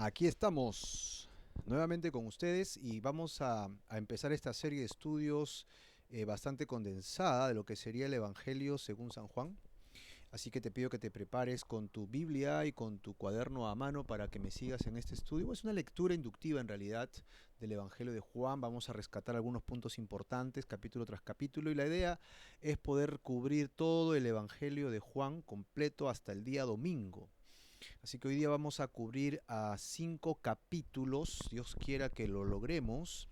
Aquí estamos nuevamente con ustedes y vamos a empezar esta serie de estudios bastante condensada de lo que sería el Evangelio según San Juan. Así que te pido que te prepares con tu Biblia y con tu cuaderno a mano para que me sigas en este estudio. Es una lectura inductiva en realidad del Evangelio de Juan. Vamos a rescatar algunos puntos importantes capítulo tras capítulo y la idea es poder cubrir todo el Evangelio de Juan completo hasta el día domingo. Así que hoy día vamos a cubrir a 5 capítulos. Dios quiera que lo logremos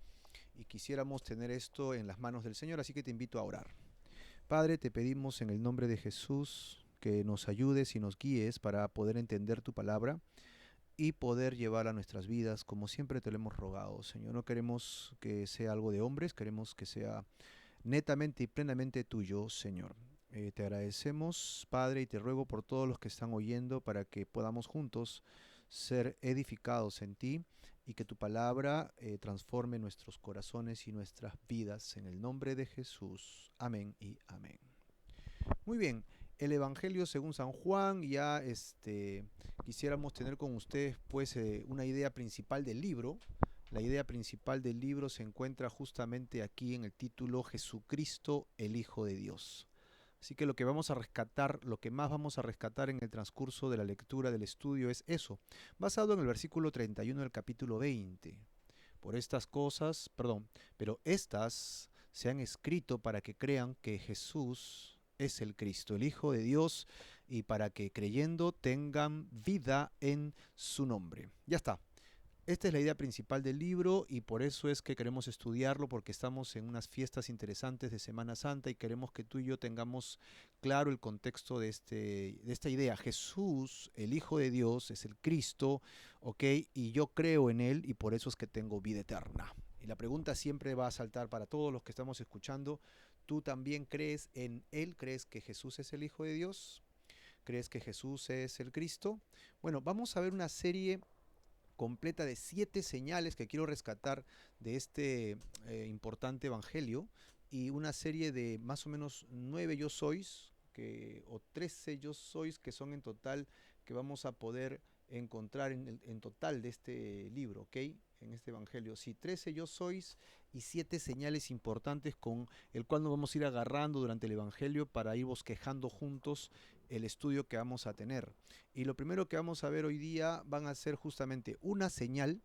y quisiéramos tener esto en las manos del Señor, así que te invito a orar. Padre, te pedimos en el nombre de Jesús que nos ayudes y nos guíes para poder entender tu palabra y poder llevarla a nuestras vidas como siempre te lo hemos rogado, Señor. No queremos que sea algo de hombres, queremos que sea netamente y plenamente tuyo, Señor. Te agradecemos, Padre, y te ruego por todos los que están oyendo para que podamos juntos ser edificados en ti y que tu palabra transforme nuestros corazones y nuestras vidas en el nombre de Jesús. Amén y amén. Muy bien, el Evangelio según San Juan, ya quisiéramos tener con ustedes pues una idea principal del libro. La idea principal del libro se encuentra justamente aquí en el título Jesucristo, el Hijo de Dios. Así que lo que vamos a rescatar, lo que más vamos a rescatar en el transcurso de la lectura del estudio es eso, basado en el versículo 31 del capítulo 20. Por estas cosas, perdón, pero estas se han escrito para que crean que Jesús es el Cristo, el Hijo de Dios, y para que creyendo tengan vida en su nombre. Ya está. Esta es la idea principal del libro y por eso es que queremos estudiarlo, porque estamos en unas fiestas interesantes de Semana Santa y queremos que tú y yo tengamos claro el contexto de esta idea. Jesús, el Hijo de Dios, es el Cristo, ¿ok? Y yo creo en Él y por eso es que tengo vida eterna. Y la pregunta siempre va a saltar para todos los que estamos escuchando. ¿Tú también crees en Él? ¿Crees que Jesús es el Hijo de Dios? ¿Crees que Jesús es el Cristo? Bueno, vamos a ver una serie completa de 7 señales que quiero rescatar de este importante evangelio y una serie de más o menos 9 yo sois o 13 yo sois que son en total que vamos a poder encontrar en total de este libro, ¿ok? En este evangelio. Sí, 13 yo sois y 7 señales importantes con el cual nos vamos a ir agarrando durante el evangelio para ir bosquejando juntos el estudio que vamos a tener. Y lo primero que vamos a ver hoy día van a ser justamente una señal,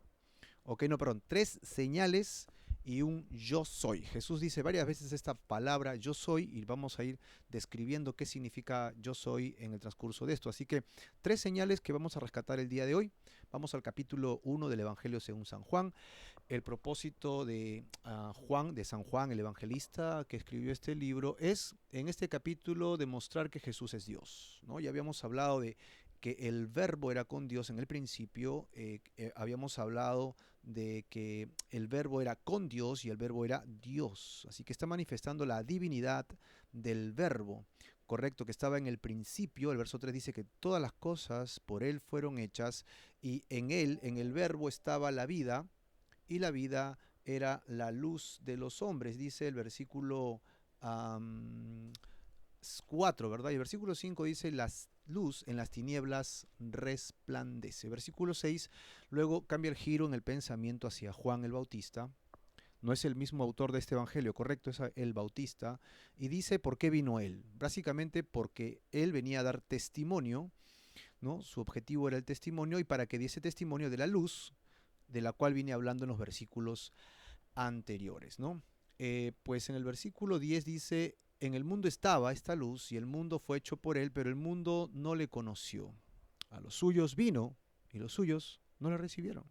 ok, no, perdón, 3 señales y un yo soy. Jesús dice varias veces esta palabra yo soy y vamos a ir describiendo qué significa yo soy en el transcurso de esto. Así que 3 señales que vamos a rescatar el día de hoy. Vamos al capítulo 1 del Evangelio según San Juan. El propósito de Juan, de San Juan, el evangelista que escribió este libro, es en este capítulo demostrar que Jesús es Dios, ¿no? Ya habíamos hablado de que el verbo era con Dios en el principio, habíamos hablado de que el verbo era con Dios y el verbo era Dios, así que está manifestando la divinidad del verbo, correcto, que estaba en el principio. El verso 3 dice que todas las cosas por Él fueron hechas y en Él, en el verbo, estaba la vida y la vida era la luz de los hombres, dice el versículo um, 4, ¿verdad? Y el versículo 5 dice, la luz en las tinieblas resplandece. Versículo 6 luego cambia el giro en el pensamiento hacia Juan el Bautista. No es el mismo autor de este evangelio, correcto, es el Bautista. Y dice por qué vino él. Básicamente porque él venía a dar testimonio, ¿no? Su objetivo era el testimonio y para que diese testimonio de la luz de la cual vine hablando en los versículos anteriores, ¿no? Pues en el versículo 10 dice, en el mundo estaba esta luz y el mundo fue hecho por él, pero el mundo no le conoció. A los suyos vino y los suyos no le recibieron.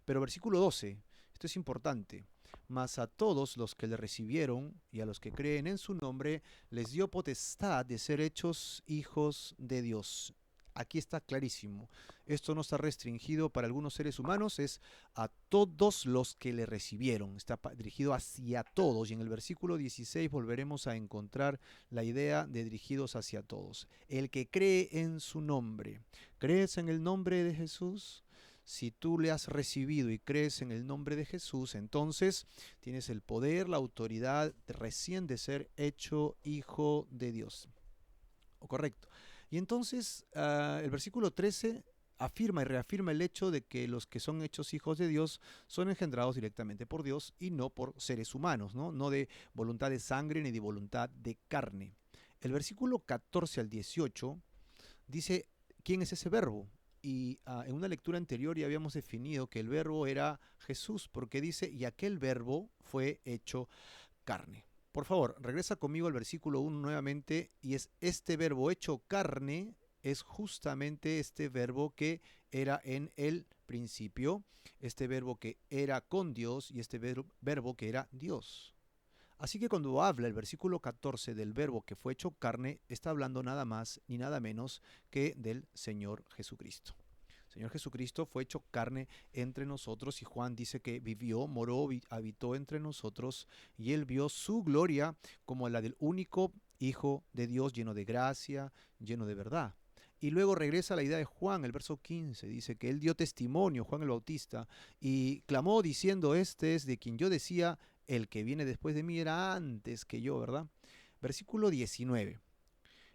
Pero versículo 12, esto es importante, mas a todos los que le recibieron y a los que creen en su nombre, les dio potestad de ser hechos hijos de Dios. Aquí está clarísimo. Esto no está restringido para algunos seres humanos, es a todos los que le recibieron. Está dirigido hacia todos. Y en el versículo 16 volveremos a encontrar la idea de dirigidos hacia todos. El que cree en su nombre. ¿Crees en el nombre de Jesús? Si tú le has recibido y crees en el nombre de Jesús, entonces tienes el poder, la autoridad recién de ser hecho hijo de Dios. ¿O correcto? Y entonces el versículo 13 afirma y reafirma el hecho de que los que son hechos hijos de Dios son engendrados directamente por Dios y no por seres humanos, ¿no? No de voluntad de sangre ni de voluntad de carne. El versículo 14 al 18 dice quién es ese verbo. Y en una lectura anterior ya habíamos definido que el verbo era Jesús, porque dice, y aquel verbo fue hecho carne. Por favor, regresa conmigo al versículo 1 nuevamente, y es este verbo hecho carne, es justamente este verbo que era en el principio, este verbo que era con Dios y este verbo que era Dios. Así que cuando habla el versículo 14 del verbo que fue hecho carne, está hablando nada más ni nada menos que del Señor Jesucristo. El Señor Jesucristo fue hecho carne entre nosotros y Juan dice que vivió, moró, habitó entre nosotros y él vio su gloria como la del único Hijo de Dios lleno de gracia, lleno de verdad. Y luego regresa a la idea de Juan, el verso 15, dice que él dio testimonio, Juan el Bautista, y clamó diciendo, este es de quien yo decía, el que viene después de mí era antes que yo, ¿verdad? Versículo 19.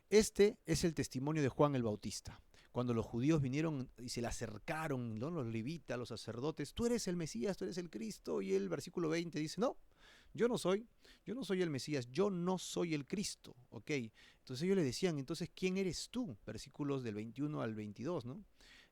Este es el testimonio de Juan el Bautista. Cuando los judíos vinieron y se le acercaron, ¿no? Los levitas, los sacerdotes, tú eres el Mesías, tú eres el Cristo, y el versículo 20 dice, no, yo no soy el Mesías, yo no soy el Cristo, ¿ok? Entonces ellos le decían, entonces, ¿quién eres tú? Versículos del 21 al 22, ¿no?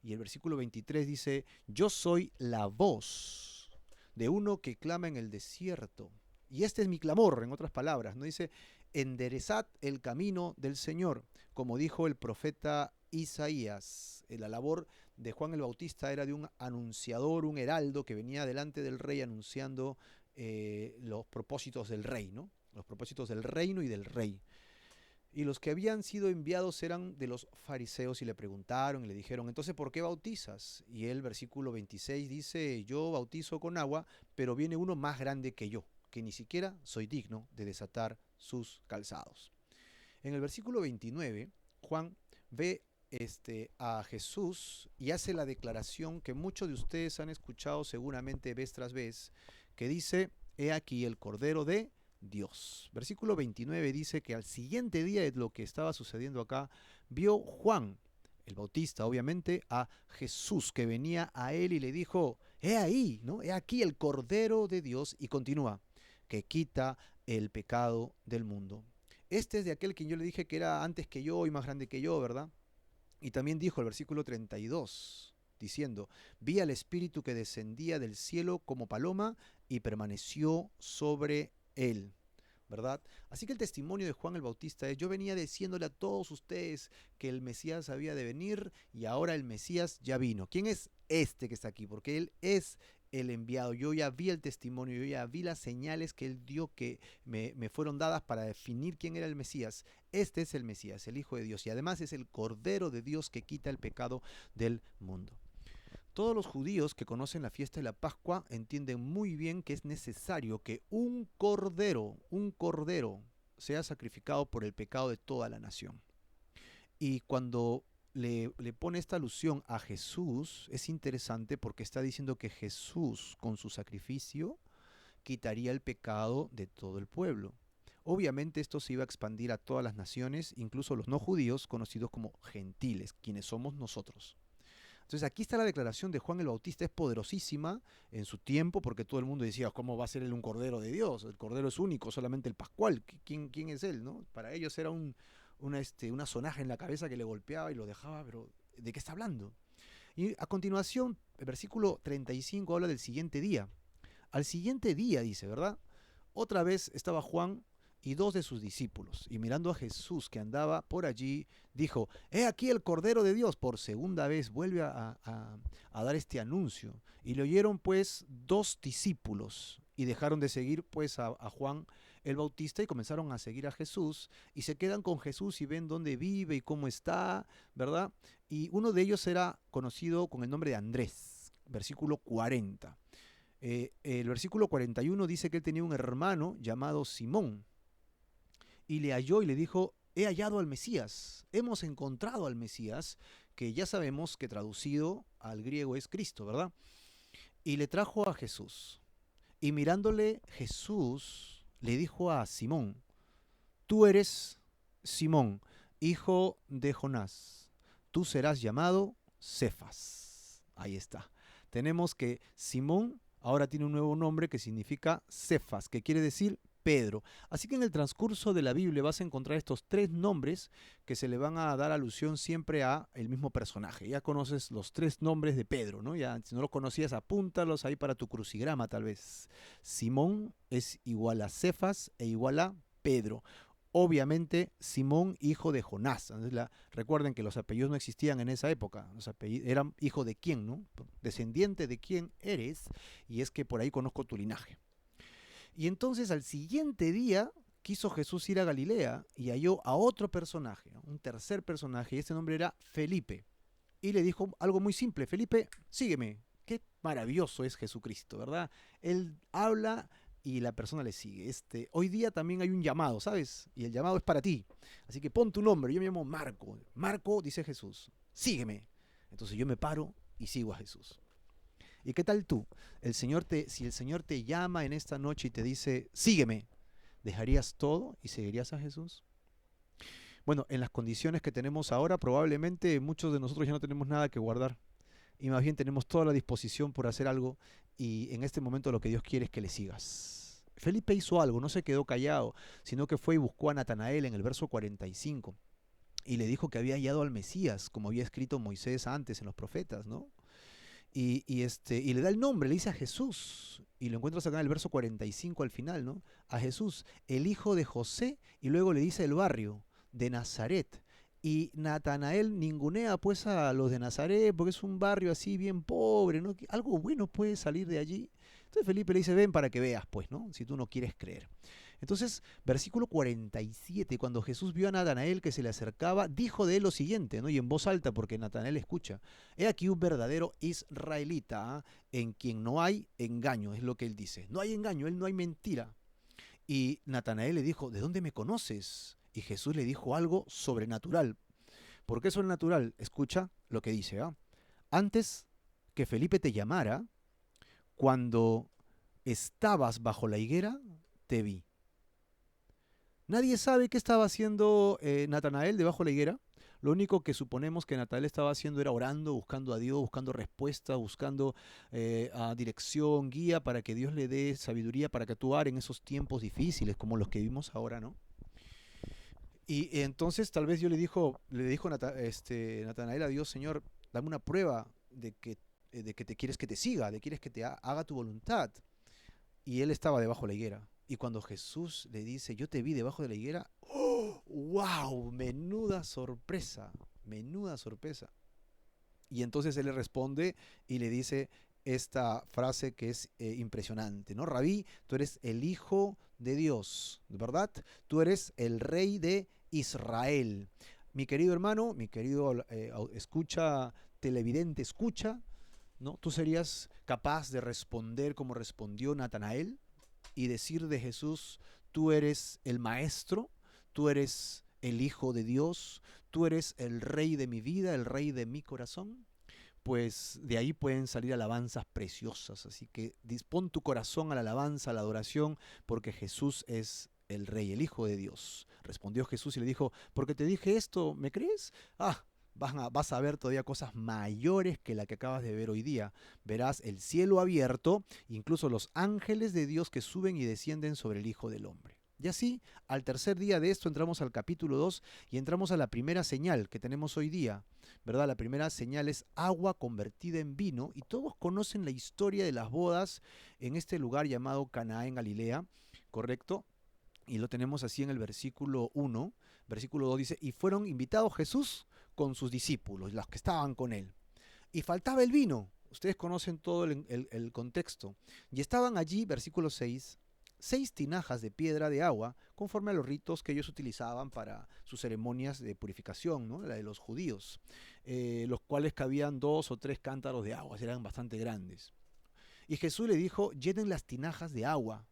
Y el versículo 23 dice, yo soy la voz de uno que clama en el desierto. Y este es mi clamor, en otras palabras, ¿no? Dice, enderezad el camino del Señor, como dijo el profeta Isaías. La labor de Juan el Bautista era de un anunciador, un heraldo que venía delante del rey anunciando los propósitos del rey, ¿no? Los propósitos del reino y del rey. Y los que habían sido enviados eran de los fariseos y le preguntaron y le dijeron, entonces, ¿por qué bautizas? Y el versículo 26 dice, yo bautizo con agua, pero viene uno más grande que yo, que ni siquiera soy digno de desatar sus calzados. En el versículo 29, Juan ve a Jesús y hace la declaración que muchos de ustedes han escuchado seguramente vez tras vez, que dice, he aquí el Cordero de Dios. Versículo 29 dice que al siguiente día de lo que estaba sucediendo acá, vio Juan, el Bautista, obviamente, a Jesús que venía a él y le dijo, he ahí, ¿no? He aquí el Cordero de Dios, y continúa, que quita el pecado del mundo. Este es de aquel que yo le dije que era antes que yo y más grande que yo, ¿verdad? Y también dijo el versículo 32, diciendo, vi al Espíritu que descendía del cielo como paloma y permaneció sobre él, ¿verdad? Así que el testimonio de Juan el Bautista es, yo venía diciéndole a todos ustedes que el Mesías había de venir y ahora el Mesías ya vino. ¿Quién es este que está aquí? Porque él es el enviado. Yo ya vi el testimonio, yo ya vi las señales que él dio que me fueron dadas para definir quién era el Mesías. Este es el Mesías, el Hijo de Dios, y además es el Cordero de Dios que quita el pecado del mundo. Todos los judíos que conocen la fiesta de la Pascua entienden muy bien que es necesario que un cordero, sea sacrificado por el pecado de toda la nación. Y cuando le pone esta alusión a Jesús, es interesante porque está diciendo que Jesús con su sacrificio quitaría el pecado de todo el pueblo. Obviamente esto se iba a expandir a todas las naciones, incluso los no judíos, conocidos como gentiles, quienes somos nosotros. Entonces aquí está la declaración de Juan el Bautista, es poderosísima en su tiempo, porque todo el mundo decía, ¿cómo va a ser él un cordero de Dios? El cordero es único, solamente el Pascual, ¿quién es él? ¿No? Para ellos era una sonaja en la cabeza que le golpeaba y lo dejaba, pero ¿de qué está hablando? Y a continuación, el versículo 35 habla del siguiente día. Al siguiente día, dice, ¿verdad? Otra vez estaba Juan y dos de sus discípulos, y mirando a Jesús que andaba por allí, dijo, he aquí el Cordero de Dios. Por segunda vez vuelve a dar este anuncio. Y le oyeron pues dos discípulos, y dejaron de seguir pues a Juan el Bautista y comenzaron a seguir a Jesús, y se quedan con Jesús y ven dónde vive y cómo está, ¿verdad? Y uno de ellos era conocido con el nombre de Andrés, versículo 40. El versículo 41 dice que él tenía un hermano llamado Simón, y le halló y le dijo, he hallado al Mesías, hemos encontrado al Mesías, que ya sabemos que traducido al griego es Cristo, ¿verdad? Y le trajo a Jesús. Y mirándole Jesús le dijo a Simón, tú eres Simón, hijo de Jonás, tú serás llamado Cefas. Ahí está. Tenemos que Simón ahora tiene un nuevo nombre que significa Cefas, que quiere decir Pedro. Así que en el transcurso de la Biblia vas a encontrar estos tres nombres que se le van a dar alusión siempre a el mismo personaje. Ya conoces los tres nombres de Pedro, ¿no? Ya, si no los conocías, apúntalos ahí para tu crucigrama tal vez. Simón es igual a Cefas e igual a Pedro. Obviamente, Simón, hijo de Jonás. Recuerden que los apellidos no existían en esa época. Los apellidos eran hijo de quién, ¿no? Descendiente de quién eres, y es que por ahí conozco tu linaje. Y entonces al siguiente día quiso Jesús ir a Galilea y halló a otro personaje, un tercer personaje, y este nombre era Felipe. Y le dijo algo muy simple: Felipe, sígueme. Qué maravilloso es Jesucristo, ¿verdad? Él habla y la persona le sigue. Hoy día también hay un llamado, ¿sabes? Y el llamado es para ti. Así que pon tu nombre. Yo me llamo Marco. Marco, dice Jesús, sígueme. Entonces yo me paro y sigo a Jesús. ¿Y qué tal tú? Si el Señor te llama en esta noche y te dice, sígueme, ¿dejarías todo y seguirías a Jesús? Bueno, en las condiciones que tenemos ahora, probablemente muchos de nosotros ya no tenemos nada que guardar. Y más bien tenemos toda la disposición por hacer algo, y en este momento lo que Dios quiere es que le sigas. Felipe hizo algo, no se quedó callado, sino que fue y buscó a Natanael en el verso 45 y le dijo que había hallado al Mesías, como había escrito Moisés antes en los profetas, ¿no? Y le da el nombre, le dice a Jesús, y lo encuentras acá en el verso 45 al final, ¿no? A Jesús, el hijo de José, y luego le dice el barrio de Nazaret. Y Natanael ningunea pues a los de Nazaret, porque es un barrio así bien pobre, ¿no? Algo bueno puede salir de allí. Entonces Felipe le dice, ven para que veas, pues, ¿no? Si tú no quieres creer. Entonces, versículo 47, cuando Jesús vio a Natanael que se le acercaba, dijo de él lo siguiente, ¿no? Y en voz alta, porque Natanael escucha: he aquí un verdadero israelita, ¿eh? En quien no hay engaño, es lo que él dice. No hay engaño, él no hay mentira. Y Natanael le dijo, ¿de dónde me conoces? Y Jesús le dijo algo sobrenatural. ¿Por qué sobrenatural? Escucha lo que dice, ¿ah? Antes que Felipe te llamara, cuando estabas bajo la higuera, te vi. Nadie sabe qué estaba haciendo Natanael debajo de la higuera. Lo único que suponemos que Natanael estaba haciendo era orando, buscando a Dios, buscando respuesta, buscando dirección, guía, para que Dios le dé sabiduría para que actuar en esos tiempos difíciles como los que vivimos ahora, ¿no? Y entonces tal vez le dijo Natanael a Dios: Señor, dame una prueba de que te quieres que te siga, de que quieres que te haga tu voluntad. Y él estaba debajo de la higuera. Y cuando Jesús le dice, yo te vi debajo de la higuera, ¡oh! ¡Wow! Menuda sorpresa, menuda sorpresa. Y entonces él le responde y le dice esta frase que es impresionante, ¿no? Rabí, tú eres el Hijo de Dios, ¿verdad? Tú eres el Rey de Israel. Mi querido hermano, mi querido escucha, televidente, escucha, ¿no? ¿Tú serías capaz de responder como respondió Natanael y decir de Jesús, tú eres el Maestro, tú eres el Hijo de Dios, tú eres el Rey de mi vida, el Rey de mi corazón? Pues de ahí pueden salir alabanzas preciosas, así que dispón tu corazón a la alabanza, a la adoración, porque Jesús es el Rey, el Hijo de Dios. Respondió Jesús y le dijo, porque te dije esto, ¿me crees? Vas a ver todavía cosas mayores que la que acabas de ver hoy día. Verás el cielo abierto, incluso los ángeles de Dios que suben y descienden sobre el Hijo del Hombre. Y así, al tercer día de esto, entramos al capítulo 2 y entramos a la primera señal que tenemos hoy día, ¿verdad? La primera señal es agua convertida en vino, y todos conocen la historia de las bodas en este lugar llamado Caná en Galilea, ¿correcto? Y lo tenemos así en el versículo 1. Versículo 2 dice, y fueron invitados Jesús con sus discípulos, los que estaban con él. Y faltaba el vino. Ustedes conocen todo el contexto. Y estaban allí, versículo 6, 6 tinajas de piedra de agua, conforme a los ritos que ellos utilizaban para sus ceremonias de purificación, ¿no? La de los judíos, los cuales cabían 2 o 3 cántaros de agua, eran bastante grandes. Y Jesús le dijo, llenen las tinajas de agua.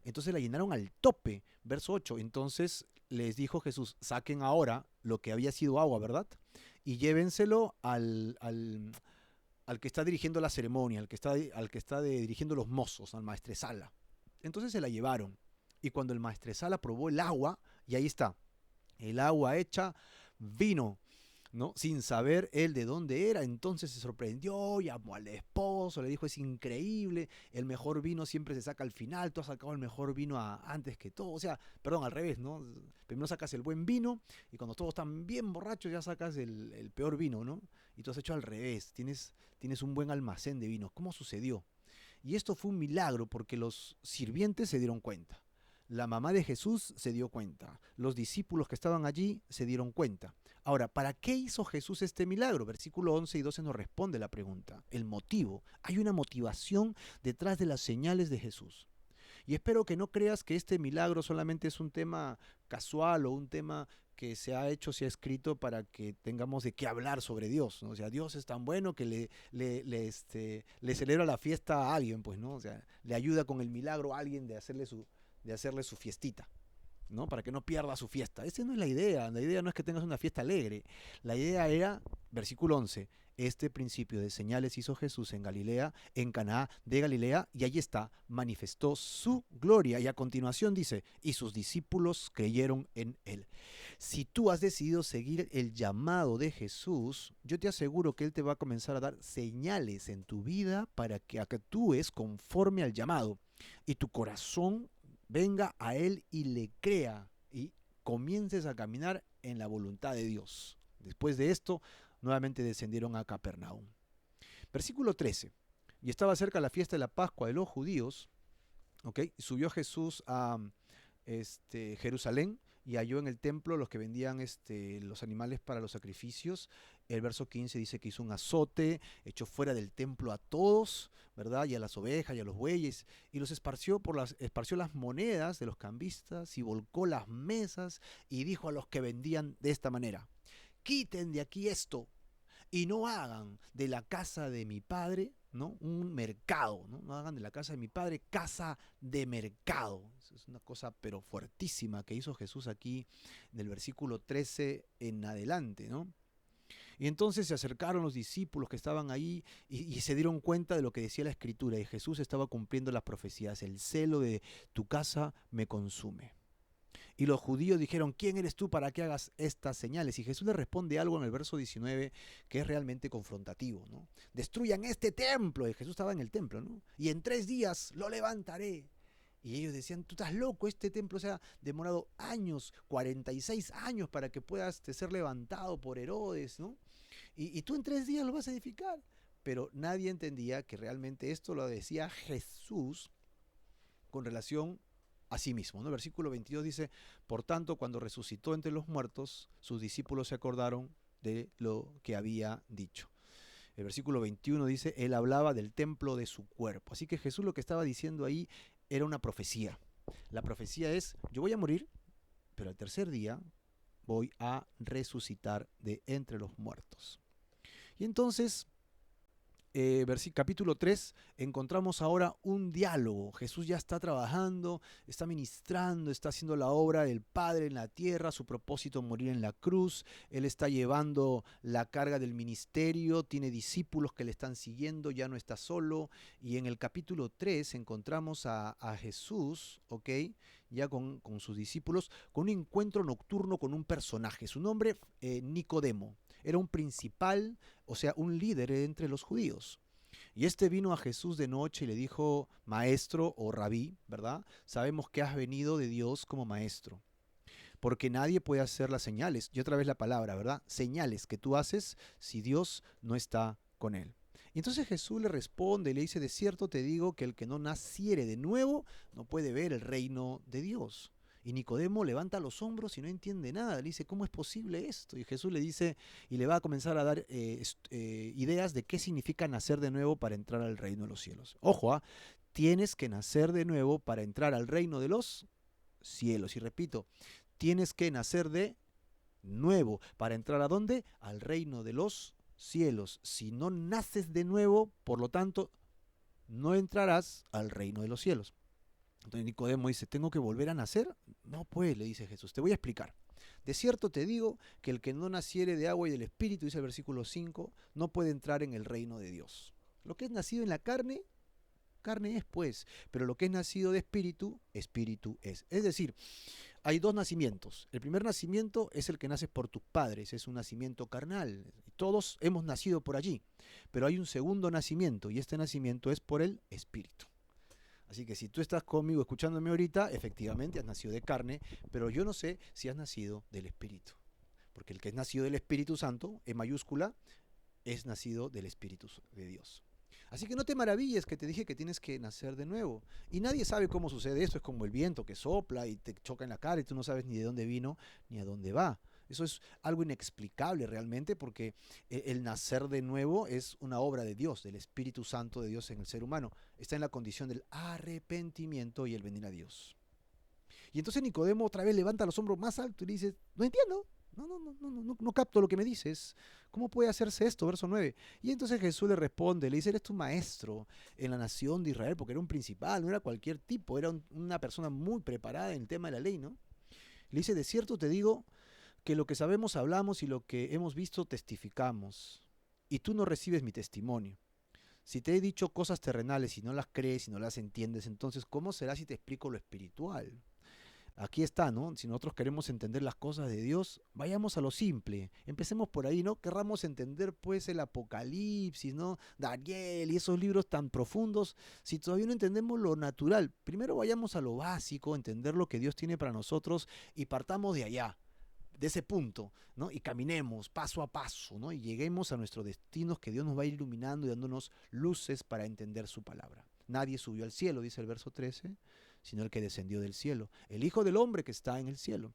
Entonces la llenaron al tope. Verso 8. Entonces les dijo Jesús, saquen ahora lo que había sido agua, ¿verdad? Y llévenselo al que está dirigiendo la ceremonia, al que está dirigiendo los mozos, al maestresala. Entonces se la llevaron. Y cuando el maestresala probó el agua, y ahí está, el agua hecha vino. ¿no? Sin saber él de dónde era. Entonces se sorprendió, llamó al esposo, le dijo, es increíble, el mejor vino siempre se saca al final, tú has sacado el mejor vino antes que todo. O sea, perdón, al revés, ¿no? Primero sacas el buen vino y cuando todos están bien borrachos ya sacas el peor vino, ¿no? Y tú has hecho al revés, tienes un buen almacén de vinos. ¿Cómo sucedió? Y esto fue un milagro porque los sirvientes se dieron cuenta. La mamá de Jesús se dio cuenta. Los discípulos que estaban allí se dieron cuenta. Ahora, ¿para qué hizo Jesús este milagro? Versículo 11 y 12 nos responde la pregunta. El motivo. Hay una motivación detrás de las señales de Jesús. Y espero que no creas que este milagro solamente es un tema casual o un tema que se ha hecho, se ha escrito para que tengamos de qué hablar sobre Dios, ¿no? O sea, Dios es tan bueno que le celebra la fiesta a alguien, pues, ¿no? O sea, le ayuda con el milagro a alguien de hacerle su fiestita, ¿no? Para que no pierda su fiesta. Esa no es la idea no es que tengas una fiesta alegre. La idea era, versículo 11, este principio de señales hizo Jesús en Galilea, en Caná de Galilea, y allí está, manifestó su gloria. Y a continuación dice, y sus discípulos creyeron en él. Si tú has decidido seguir el llamado de Jesús, yo te aseguro que él te va a comenzar a dar señales en tu vida para que actúes conforme al llamado. Y tu corazón venga a él y le crea y comiences a caminar en la voluntad de Dios. Después de esto, nuevamente descendieron a Capernaum. Versículo 13. Y estaba cerca la fiesta de la Pascua de los judíos, ¿ok? Subió Jesús a Jerusalén y halló en el templo los que vendían los animales para los sacrificios. El verso 15 dice que hizo un azote, echó fuera del templo a todos, ¿verdad? Y a las ovejas y a los bueyes, y los esparció las monedas de los cambistas y volcó las mesas y dijo a los que vendían de esta manera: quiten de aquí esto y no hagan de la casa de mi padre, ¿no?, un mercado, ¿no? No hagan de la casa de mi padre casa de mercado. Eso es una cosa pero fuertísima que hizo Jesús aquí del versículo 13 en adelante, ¿no? Y entonces se acercaron los discípulos que estaban ahí y se dieron cuenta de lo que decía la Escritura, y Jesús estaba cumpliendo las profecías: el celo de tu casa me consume. Y los judíos dijeron: ¿quién eres tú para que hagas estas señales? Y Jesús le responde algo en el verso 19 que es realmente confrontativo, ¿no? Destruyan este templo. Y Jesús estaba en el templo, ¿no? Y en 3 días lo levantaré. Y ellos decían: tú estás loco, este templo se ha demorado años, 46 años para que pueda ser levantado por Herodes, ¿no? Y tú en 3 días lo vas a edificar. Pero nadie entendía que realmente esto lo decía Jesús con relación a sí mismo, ¿no? El versículo 22 dice: por tanto, cuando resucitó entre los muertos, sus discípulos se acordaron de lo que había dicho. El versículo 21 dice: él hablaba del templo de su cuerpo. Así que Jesús lo que estaba diciendo ahí era una profecía. La profecía es: yo voy a morir, pero al tercer día voy a resucitar de entre los muertos. Y entonces, capítulo 3, encontramos ahora un diálogo. Jesús ya está trabajando, está ministrando, está haciendo la obra del Padre en la tierra, su propósito morir en la cruz. Él está llevando la carga del ministerio, tiene discípulos que le están siguiendo, ya no está solo. Y en el capítulo 3 encontramos a Jesús, ¿ok?, ya con sus discípulos, con un encuentro nocturno con un personaje. Su nombre, Nicodemo. Era un principal, o sea, un líder entre los judíos. Y este vino a Jesús de noche y le dijo: maestro o rabí, ¿verdad? Sabemos que has venido de Dios como maestro, porque nadie puede hacer las señales. Y otra vez la palabra, ¿verdad? Señales que tú haces si Dios no está con él. Y entonces Jesús le responde y le dice: de cierto te digo que el que no naciere de nuevo no puede ver el reino de Dios. Y Nicodemo levanta los hombros y no entiende nada. Le dice: ¿cómo es posible esto? Y Jesús le dice, y le va a comenzar a dar ideas de qué significa nacer de nuevo para entrar al reino de los cielos. Ojo, tienes que nacer de nuevo para entrar al reino de los cielos. Y repito, tienes que nacer de nuevo para entrar ¿a dónde? Al reino de los cielos. Si no naces de nuevo, por lo tanto, no entrarás al reino de los cielos. Entonces Nicodemo dice: ¿tengo que volver a nacer? No, pues, le dice Jesús, te voy a explicar. De cierto te digo que el que no naciere de agua y del Espíritu, dice el versículo 5, no puede entrar en el reino de Dios. Lo que es nacido en la carne, carne es, pues, pero lo que es nacido de espíritu, espíritu es. Es decir, hay dos nacimientos. El primer nacimiento es el que naces por tus padres, es un nacimiento carnal. Todos hemos nacido por allí, pero hay un segundo nacimiento y este nacimiento es por el Espíritu. Así que si tú estás conmigo escuchándome ahorita, efectivamente has nacido de carne, pero yo no sé si has nacido del Espíritu. Porque el que es nacido del Espíritu Santo, en mayúscula, es nacido del Espíritu de Dios. Así que no te maravilles que te dije que tienes que nacer de nuevo. Y nadie sabe cómo sucede esto, es como el viento que sopla y te choca en la cara y tú no sabes ni de dónde vino ni a dónde va. Eso es algo inexplicable realmente porque el nacer de nuevo es una obra de Dios, del Espíritu Santo de Dios en el ser humano. Está en la condición del arrepentimiento y el venir a Dios. Y entonces Nicodemo otra vez levanta los hombros más alto y le dice, no entiendo, no capto lo que me dices. ¿Cómo puede hacerse esto? Verso 9. Y entonces Jesús le responde, le dice, eres tu maestro en la nación de Israel, porque era un principal, no era cualquier tipo, era una persona muy preparada en el tema de la ley, ¿no? Le dice, de cierto te digo que lo que sabemos hablamos y lo que hemos visto testificamos, y tú no recibes mi testimonio. Si te he dicho cosas terrenales y no las crees y no las entiendes, entonces ¿cómo será si te explico lo espiritual? Aquí está, ¿no? Si nosotros queremos entender las cosas de Dios, vayamos a lo simple. Empecemos por ahí, ¿no? Querramos entender pues el Apocalipsis, ¿no? Daniel y esos libros tan profundos. Si todavía no entendemos lo natural, primero vayamos a lo básico, entender lo que Dios tiene para nosotros y partamos de allá, de ese punto, ¿no? Y caminemos paso a paso, ¿no? Y lleguemos a nuestros destinos que Dios nos va a ir iluminando y dándonos luces para entender su palabra. Nadie subió al cielo, dice el verso 13, sino el que descendió del cielo, el Hijo del Hombre que está en el cielo.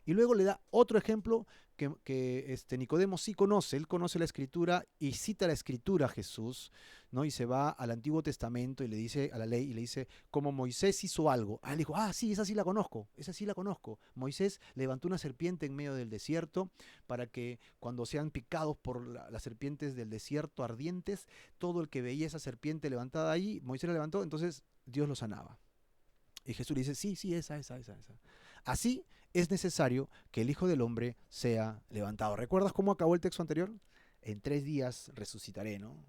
Y luego le da otro ejemplo que Nicodemo sí conoce, él conoce la Escritura y cita la Escritura a Jesús, ¿no? Y se va al Antiguo Testamento y le dice a la ley y le dice, como Moisés hizo algo. Él dijo, sí, esa sí la conozco, esa sí la conozco. Moisés levantó una serpiente en medio del desierto para que cuando sean picados por las serpientes del desierto ardientes, todo el que veía esa serpiente levantada ahí, Moisés la levantó, entonces Dios lo sanaba. Y Jesús le dice, sí, esa. Así es necesario que el Hijo del Hombre sea levantado. ¿Recuerdas cómo acabó el texto anterior? En 3 días resucitaré, ¿no?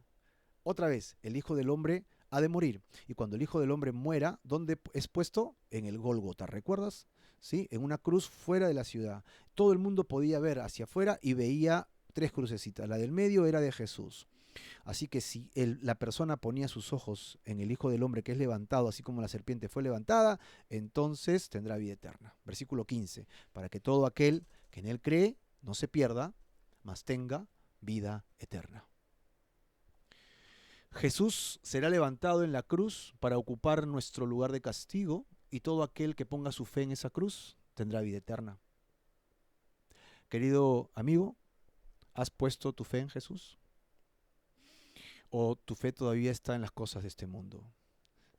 Otra vez, el Hijo del Hombre ha de morir. Y cuando el Hijo del Hombre muera, ¿dónde es puesto? En el Gólgota, ¿recuerdas? ¿Sí? En una cruz fuera de la ciudad. Todo el mundo podía ver hacia afuera y veía 3 crucecitas. La del medio era de Jesús. Así que si la persona ponía sus ojos en el Hijo del Hombre que es levantado, así como la serpiente fue levantada, entonces tendrá vida eterna. Versículo 15. Para que todo aquel que en él cree no se pierda, mas tenga vida eterna. Jesús será levantado en la cruz para ocupar nuestro lugar de castigo y todo aquel que ponga su fe en esa cruz tendrá vida eterna. Querido amigo, ¿has puesto tu fe en Jesús? ¿O tu fe todavía está en las cosas de este mundo?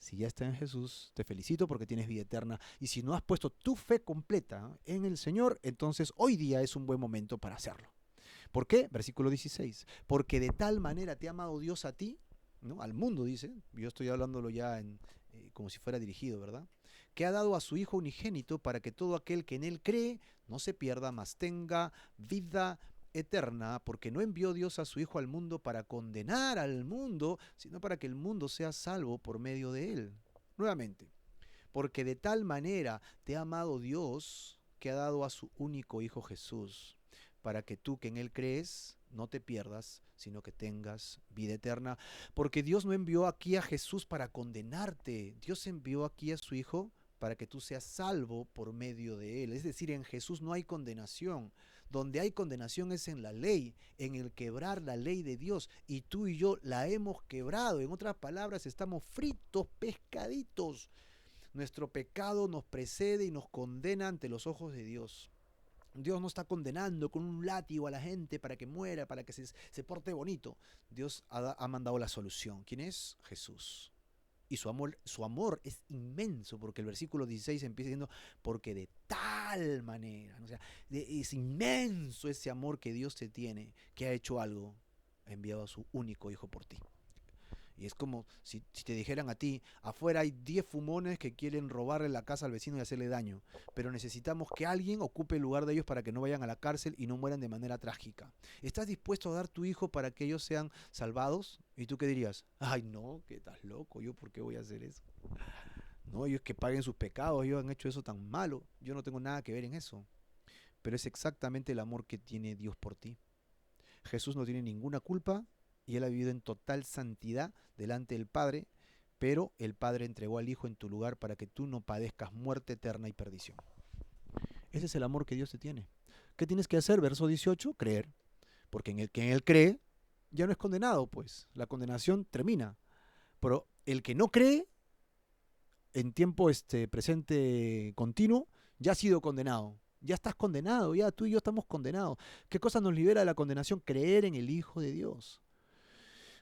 Si ya está en Jesús, te felicito porque tienes vida eterna. Y si no has puesto tu fe completa en el Señor, entonces hoy día es un buen momento para hacerlo. ¿Por qué? Versículo 16. Porque de tal manera te ha amado Dios a ti, ¿no? Al mundo dice, yo estoy hablándolo ya como si fuera dirigido, ¿verdad? Que ha dado a su Hijo unigénito para que todo aquel que en él cree no se pierda, mas tenga vida eterna, porque no envió Dios a su Hijo al mundo para condenar al mundo, sino para que el mundo sea salvo por medio de él. Nuevamente, porque de tal manera te ha amado Dios que ha dado a su único Hijo Jesús, para que tú que en él crees no te pierdas, sino que tengas vida eterna. Porque Dios no envió aquí a Jesús para condenarte, Dios envió aquí a su Hijo para que tú seas salvo por medio de él. Es decir, en Jesús no hay condenación. Donde hay condenación es en la ley, en el quebrar la ley de Dios. Y tú y yo la hemos quebrado. En otras palabras, estamos fritos, pescaditos. Nuestro pecado nos precede y nos condena ante los ojos de Dios. Dios no está condenando con un látigo a la gente para que muera, para que se porte bonito. Dios ha mandado la solución. ¿Quién es? Jesús. Y su amor es inmenso, porque el versículo 16 empieza diciendo, porque de tal manera, ¿no? O sea, es inmenso ese amor que Dios te tiene, que ha hecho algo, ha enviado a su único Hijo por ti. Y es como si te dijeran a ti, afuera hay 10 fumones que quieren robarle la casa al vecino y hacerle daño, pero necesitamos que alguien ocupe el lugar de ellos para que no vayan a la cárcel y no mueran de manera trágica. ¿Estás dispuesto a dar tu hijo para que ellos sean salvados? ¿Y tú qué dirías? Ay no, que estás loco, ¿yo por qué voy a hacer eso? No, ellos que paguen sus pecados, ellos han hecho eso tan malo, yo no tengo nada que ver en eso. Pero es exactamente el amor que tiene Dios por ti. Jesús no tiene ninguna culpa y él ha vivido en total santidad delante del Padre, pero el Padre entregó al Hijo en tu lugar para que tú no padezcas muerte eterna y perdición. Ese es el amor que Dios te tiene. ¿Qué tienes que hacer? Verso 18, creer. Porque en el que en él cree, ya no es condenado, pues. La condenación termina. Pero el que no cree, en tiempo presente continuo, ya ha sido condenado. Ya estás condenado, ya tú y yo estamos condenados. ¿Qué cosa nos libera de la condenación? Creer en el Hijo de Dios.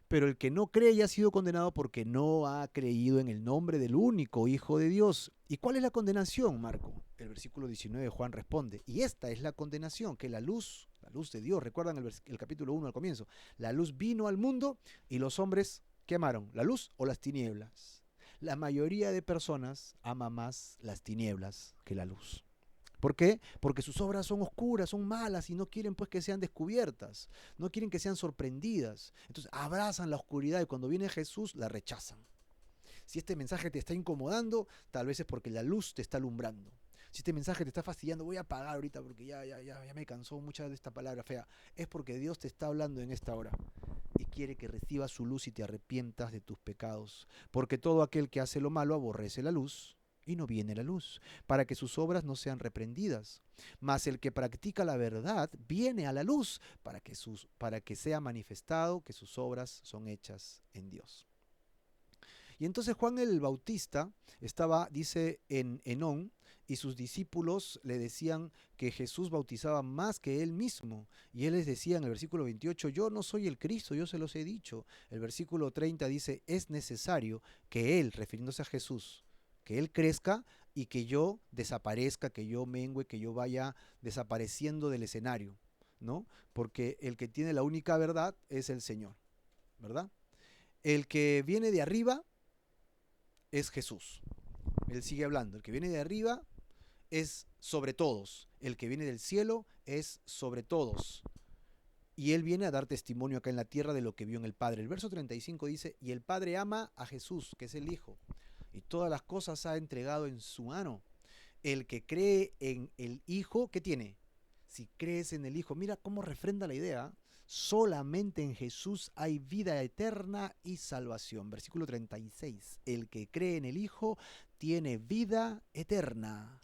Pero el que no cree ya ha sido condenado porque no ha creído en el nombre del único Hijo de Dios. ¿Y cuál es la condenación, Marco? El versículo 19 de Juan responde, y esta es la condenación, que la luz de Dios, recuerdan el capítulo 1 al comienzo, la luz vino al mundo y los hombres, ¿qué amaron? ¿La luz o las tinieblas? La mayoría de personas ama más las tinieblas que la luz. ¿Por qué? Porque sus obras son oscuras, son malas y no quieren pues que sean descubiertas, no quieren que sean sorprendidas. Entonces abrazan la oscuridad y cuando viene Jesús la rechazan. Si este mensaje te está incomodando, tal vez es porque la luz te está alumbrando. Si este mensaje te está fastidiando, voy a apagar ahorita porque ya me cansó mucha de esta palabra fea. Es porque Dios te está hablando en esta hora y quiere que recibas su luz y te arrepientas de tus pecados. Porque todo aquel que hace lo malo aborrece la luz y no viene la luz, para que sus obras no sean reprendidas. Mas el que practica la verdad viene a la luz, para que sea manifestado que sus obras son hechas en Dios. Y entonces Juan el Bautista estaba, dice, en Enón, y sus discípulos le decían que Jesús bautizaba más que él mismo. Y él les decía en el versículo 28, yo no soy el Cristo, yo se los he dicho. El versículo 30 dice, es necesario que él, refiriéndose a Jesús, que él crezca y que yo desaparezca, que yo mengüe, que yo vaya desapareciendo del escenario, ¿no? Porque el que tiene la única verdad es el Señor, ¿verdad? El que viene de arriba es Jesús. Él sigue hablando, el que viene de arriba es sobre todos, el que viene del cielo es sobre todos. Y él viene a dar testimonio acá en la tierra de lo que vio en el Padre. El verso 35 dice, y el Padre ama a Jesús, que es el Hijo, y todas las cosas ha entregado en su mano. El que cree en el Hijo, ¿qué tiene? Si crees en el Hijo, mira cómo refrenda la idea. Solamente en Jesús hay vida eterna y salvación. Versículo 36. El que cree en el Hijo tiene vida eterna.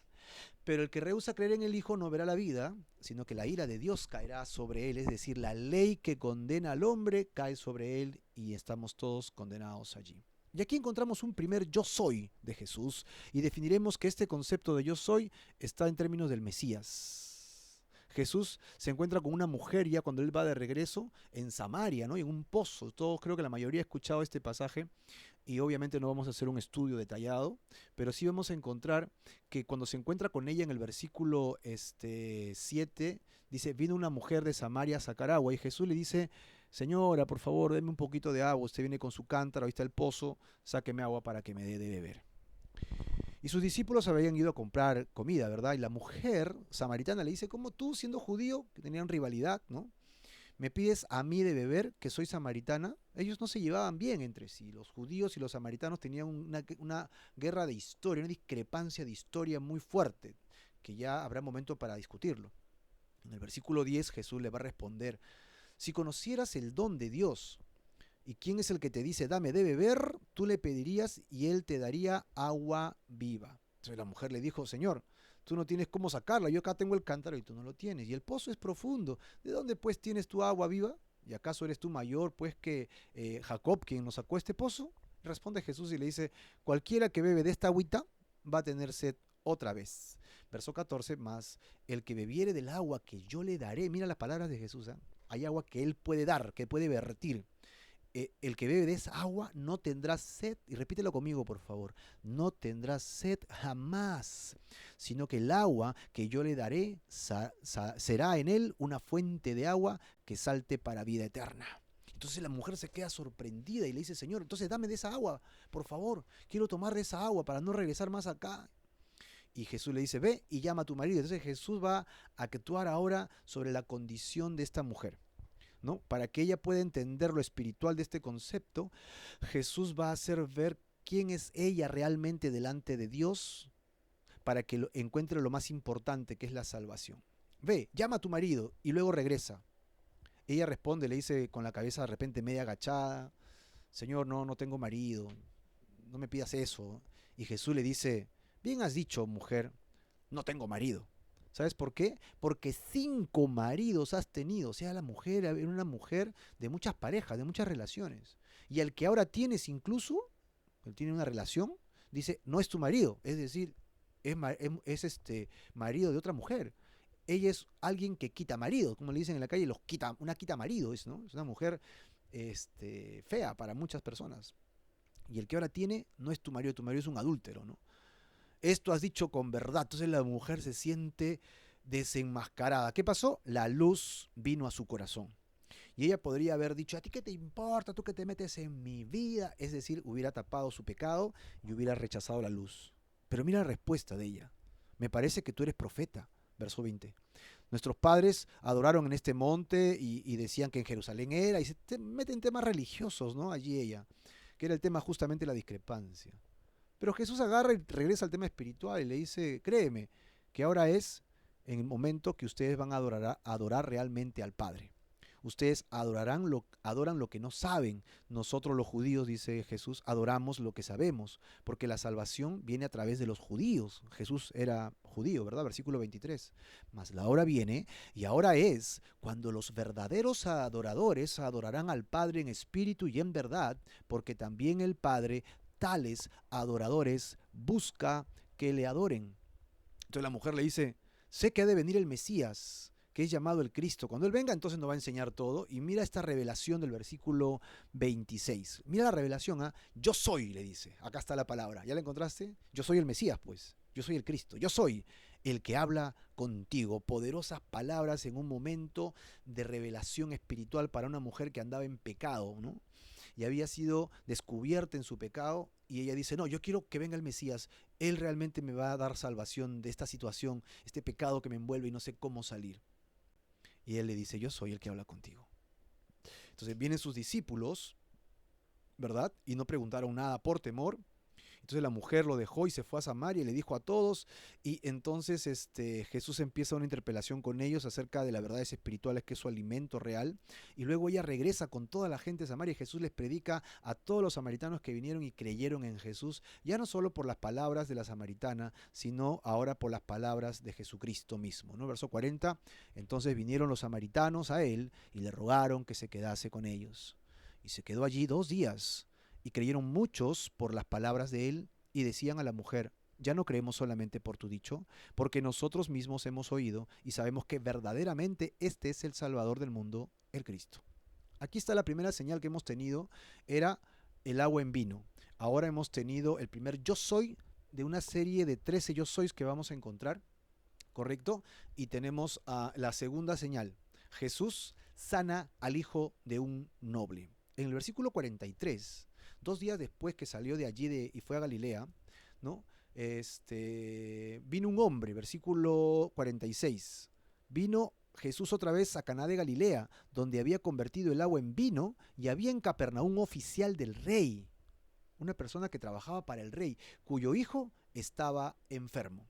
Pero el que rehúsa creer en el Hijo no verá la vida, sino que la ira de Dios caerá sobre él. Es decir, la ley que condena al hombre cae sobre él y estamos todos condenados allí. Y aquí encontramos un primer yo soy de Jesús y definiremos que este concepto de yo soy está en términos del Mesías. Jesús se encuentra con una mujer ya cuando él va de regreso en Samaria, ¿no? En un pozo. Todos, creo que la mayoría ha escuchado este pasaje y obviamente no vamos a hacer un estudio detallado, pero sí vamos a encontrar que cuando se encuentra con ella en el versículo 7, dice, vino una mujer de Samaria a sacar agua y Jesús le dice, señora, por favor, deme un poquito de agua, usted viene con su cántaro, ahí está el pozo, sáqueme agua para que me dé de beber. Y sus discípulos habían ido a comprar comida, ¿verdad? Y la mujer samaritana le dice, ¿cómo tú, siendo judío, que tenían rivalidad, ¿no? ¿Me pides a mí de beber, que soy samaritana? Ellos no se llevaban bien entre sí. Los judíos y los samaritanos tenían una guerra de historia, una discrepancia de historia muy fuerte, que ya habrá momento para discutirlo. En el versículo 10 Jesús le va a responder, si conocieras el don de Dios, ¿y quién es el que te dice, dame de beber? Tú le pedirías y él te daría agua viva. Entonces la mujer le dijo, Señor, tú no tienes cómo sacarla, yo acá tengo el cántaro y tú no lo tienes. Y el pozo es profundo. ¿De dónde pues tienes tu agua viva? ¿Y acaso eres tú mayor pues que Jacob, quien nos sacó este pozo? Responde Jesús y le dice, cualquiera que bebe de esta agüita va a tener sed otra vez. Verso 14, más el que bebiere del agua que yo le daré, mira las palabras de Jesús, ¿eh? Hay agua que él puede dar, que puede vertir. El que bebe de esa agua no tendrá sed, y repítelo conmigo por favor, no tendrá sed jamás, sino que el agua que yo le daré será en él una fuente de agua que salte para vida eterna. Entonces la mujer se queda sorprendida y le dice, Señor, entonces dame de esa agua, por favor, quiero tomar de esa agua para no regresar más acá. Y Jesús le dice, ve y llama a tu marido. Entonces Jesús va a actuar ahora sobre la condición de esta mujer, ¿no? Para que ella pueda entender lo espiritual de este concepto, Jesús va a hacer ver quién es ella realmente delante de Dios para que encuentre lo más importante, que es la salvación. Ve, llama a tu marido y luego regresa. Ella responde, le dice con la cabeza de repente media agachada, Señor, no tengo marido, no me pidas eso. Y Jesús le dice, bien has dicho, mujer, no tengo marido. ¿Sabes por qué? Porque 5 maridos has tenido. O sea, la mujer era una mujer de muchas parejas, de muchas relaciones. Y el que ahora tienes incluso, él tiene una relación, dice, no es tu marido. Es decir, es marido de otra mujer. Ella es alguien que quita marido, como le dicen en la calle, una quita marido es, ¿no? Es una mujer fea para muchas personas. Y el que ahora tiene no es tu marido es un adúltero, ¿no? Esto has dicho con verdad. Entonces la mujer se siente desenmascarada. ¿Qué pasó? La luz vino a su corazón. Y ella podría haber dicho, ¿a ti qué te importa? ¿Tú qué te metes en mi vida? Es decir, hubiera tapado su pecado y hubiera rechazado la luz. Pero mira la respuesta de ella. Me parece que tú eres profeta. Verso 20. Nuestros padres adoraron en este monte y decían que en Jerusalén era, y se meten temas religiosos, ¿no? Allí ella, que era el tema justamente la discrepancia. Pero Jesús agarra y regresa al tema espiritual y le dice, créeme, que ahora es en el momento que ustedes van a adorar realmente al Padre. Ustedes adoran lo que no saben. Nosotros los judíos, dice Jesús, adoramos lo que sabemos, porque la salvación viene a través de los judíos. Jesús era judío, ¿verdad? Versículo 23. Mas la hora viene, y ahora es, cuando los verdaderos adoradores adorarán al Padre en espíritu y en verdad, porque también el Padre tales adoradores busca que le adoren. Entonces la mujer le dice, sé que ha de venir el Mesías, que es llamado el Cristo. Cuando Él venga, entonces nos va a enseñar todo. Y mira esta revelación del versículo 26. Mira la revelación, ¿ah? Yo soy, le dice. Acá está la palabra. ¿Ya la encontraste? Yo soy el Mesías, pues. Yo soy el Cristo. Yo soy el que habla contigo. Poderosas palabras en un momento de revelación espiritual para una mujer que andaba en pecado, ¿no? Y había sido descubierta en su pecado, y ella dice, no, yo quiero que venga el Mesías, Él realmente me va a dar salvación de esta situación, este pecado que me envuelve y no sé cómo salir. Y él le dice, yo soy el que habla contigo. Entonces vienen sus discípulos, ¿verdad? Y no preguntaron nada por temor. Entonces la mujer lo dejó y se fue a Samaria y le dijo a todos. Y entonces Jesús empieza una interpelación con ellos acerca de las verdades espirituales, que es su alimento real. Y luego ella regresa con toda la gente de Samaria y Jesús les predica a todos los samaritanos que vinieron y creyeron en Jesús, ya no solo por las palabras de la samaritana, sino ahora por las palabras de Jesucristo mismo, ¿no? Verso 40, entonces vinieron los samaritanos a él y le rogaron que se quedase con ellos. Y se quedó allí 2 días. Y creyeron muchos por las palabras de él y decían a la mujer, ya no creemos solamente por tu dicho, porque nosotros mismos hemos oído y sabemos que verdaderamente este es el Salvador del mundo, el Cristo. Aquí está la primera señal que hemos tenido, era el agua en vino. Ahora hemos tenido el primer yo soy de una serie de 13 yo sois que vamos a encontrar, ¿correcto? Y tenemos la segunda señal, Jesús sana al hijo de un noble. En el versículo 43, 2 días después que salió de allí y fue a Galilea, ¿no? Vino un hombre, versículo 46. Vino Jesús otra vez a Caná de Galilea, donde había convertido el agua en vino, y había en Capernaum un oficial del rey, una persona que trabajaba para el rey, cuyo hijo estaba enfermo.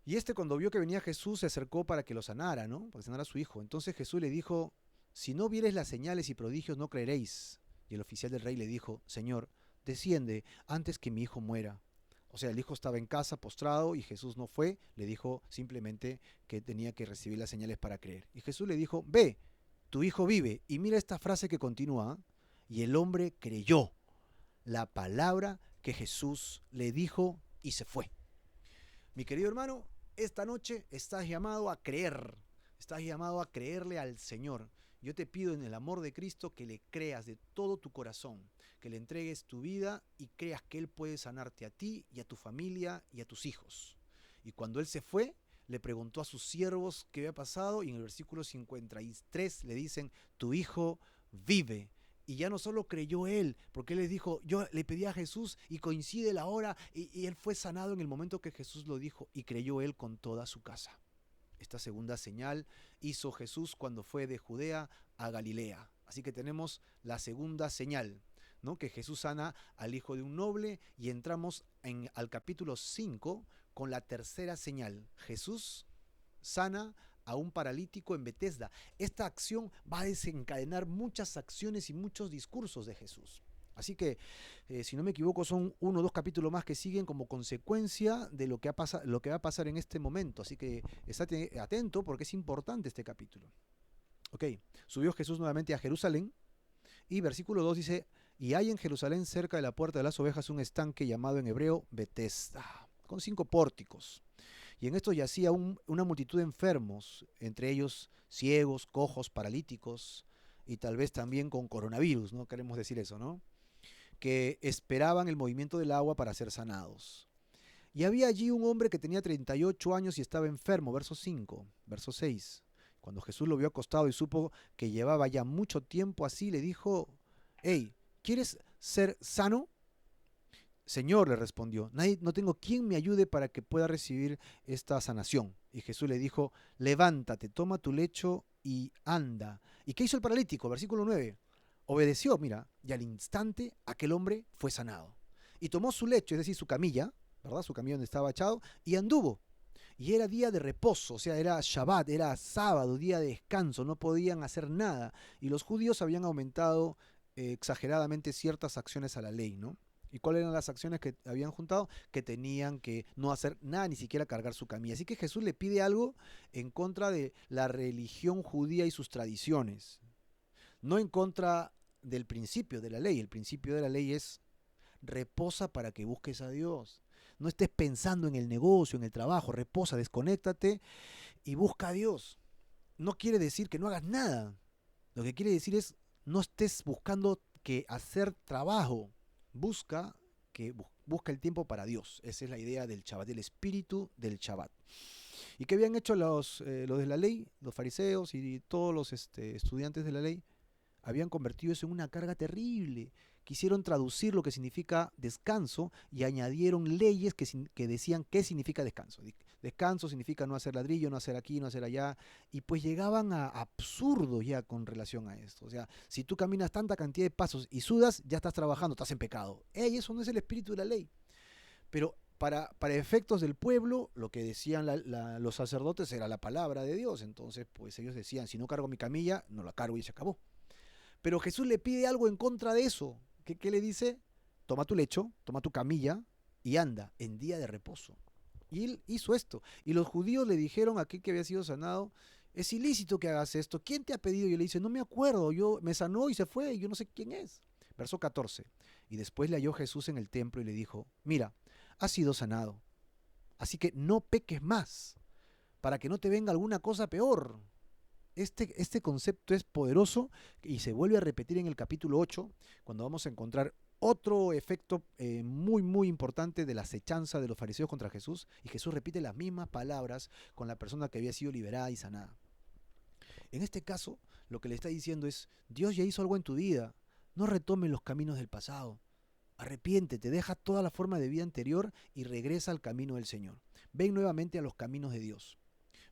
Y cuando vio que venía Jesús se acercó para que lo sanara, ¿no? Para sanar a su hijo. Entonces Jesús le dijo, si no viereis las señales y prodigios no creeréis. Y el oficial del rey le dijo, Señor, desciende antes que mi hijo muera. O sea, el hijo estaba en casa postrado y Jesús no fue, le dijo simplemente que tenía que recibir las señales para creer. Y Jesús le dijo, ve, tu hijo vive. Y mira esta frase que continúa, y el hombre creyó la palabra que Jesús le dijo y se fue. Mi querido hermano, esta noche estás llamado a creer, estás llamado a creerle al Señor. Yo te pido en el amor de Cristo que le creas de todo tu corazón, que le entregues tu vida y creas que Él puede sanarte a ti y a tu familia y a tus hijos. Y cuando Él se fue, le preguntó a sus siervos qué había pasado y en el versículo 53 le dicen, tu hijo vive. Y ya no solo creyó él, porque él les dijo, yo le pedí a Jesús y coincide la hora y él fue sanado en el momento que Jesús lo dijo y creyó él con toda su casa. Esta segunda señal hizo Jesús cuando fue de Judea a Galilea. Así que tenemos la segunda señal. ¿no? Que Jesús sana al hijo de un noble y entramos al capítulo 5 con la tercera señal. Jesús sana a un paralítico en Betesda. Esta acción va a desencadenar muchas acciones y muchos discursos de Jesús. Así que, si no me equivoco, son 1 o 2 capítulos más que siguen como consecuencia de lo que va a pasar en este momento. Así que estate atento porque es importante este capítulo. Ok, subió Jesús nuevamente a Jerusalén y versículo 2 dice, y hay en Jerusalén cerca de la puerta de las ovejas un estanque llamado en hebreo Betesda, con 5 pórticos. Y en esto yacía una multitud de enfermos, entre ellos ciegos, cojos, paralíticos y tal vez también con coronavirus, no queremos decir eso, ¿no? Que esperaban el movimiento del agua para ser sanados. Y había allí un hombre que tenía 38 años y estaba enfermo, verso 5, verso 6. Cuando Jesús lo vio acostado y supo que llevaba ya mucho tiempo así, le dijo, hey, ¿quieres ser sano? Señor, le respondió, no tengo quien me ayude para que pueda recibir esta sanación. Y Jesús le dijo, levántate, toma tu lecho y anda. ¿Y qué hizo el paralítico? Versículo 9. Obedeció, mira, y al instante aquel hombre fue sanado. Y tomó su lecho, es decir, su camilla, ¿verdad? Su camilla donde estaba echado, y anduvo. Y era día de reposo, o sea, era Shabbat, era sábado, día de descanso, no podían hacer nada. Y los judíos habían aumentado exageradamente ciertas acciones a la ley, ¿no? ¿Y cuáles eran las acciones que habían juntado? Que tenían que no hacer nada, ni siquiera cargar su camilla. Así que Jesús le pide algo en contra de la religión judía y sus tradiciones. No en contra del principio de la ley. El principio de la ley es reposa para que busques a Dios. No estés pensando en el negocio, en el trabajo. Reposa, desconéctate y busca a Dios. No quiere decir que no hagas nada. Lo que quiere decir es no estés buscando que hacer trabajo. Busca el tiempo para Dios. Esa es la idea del Shabbat, del espíritu del Shabbat. ¿Y qué habían hecho los de la ley, los fariseos y todos los estudiantes de la ley? Habían convertido eso en una carga terrible. Quisieron traducir lo que significa descanso y añadieron leyes que decían qué significa descanso. Descanso significa no hacer ladrillo, no hacer aquí, no hacer allá. Y pues llegaban a absurdos ya con relación a esto. O sea, si tú caminas tanta cantidad de pasos y sudas, ya estás trabajando, estás en pecado. Eso no es el espíritu de la ley. Pero para efectos del pueblo, lo que decían los sacerdotes era la palabra de Dios. Entonces, pues ellos decían, si no cargo mi camilla, no la cargo y se acabó. Pero Jesús le pide algo en contra de eso. ¿Qué le dice? Toma tu lecho, toma tu camilla y anda en día de reposo. Y él hizo esto. Y los judíos le dijeron a aquel que había sido sanado, es ilícito que hagas esto. ¿Quién te ha pedido? Y él le dice, no me acuerdo, me sanó y se fue, y yo no sé quién es. Verso 14. Y después le halló Jesús en el templo y le dijo, mira, has sido sanado. Así que no peques más, para que no te venga alguna cosa peor. Este concepto es poderoso y se vuelve a repetir en el capítulo 8, cuando vamos a encontrar otro efecto muy, muy importante de la acechanza de los fariseos contra Jesús, y Jesús repite las mismas palabras con la persona que había sido liberada y sanada. En este caso, lo que le está diciendo es, Dios ya hizo algo en tu vida, no retomes los caminos del pasado, arrepiéntete, deja toda la forma de vida anterior y regresa al camino del Señor. Ven nuevamente a los caminos de Dios.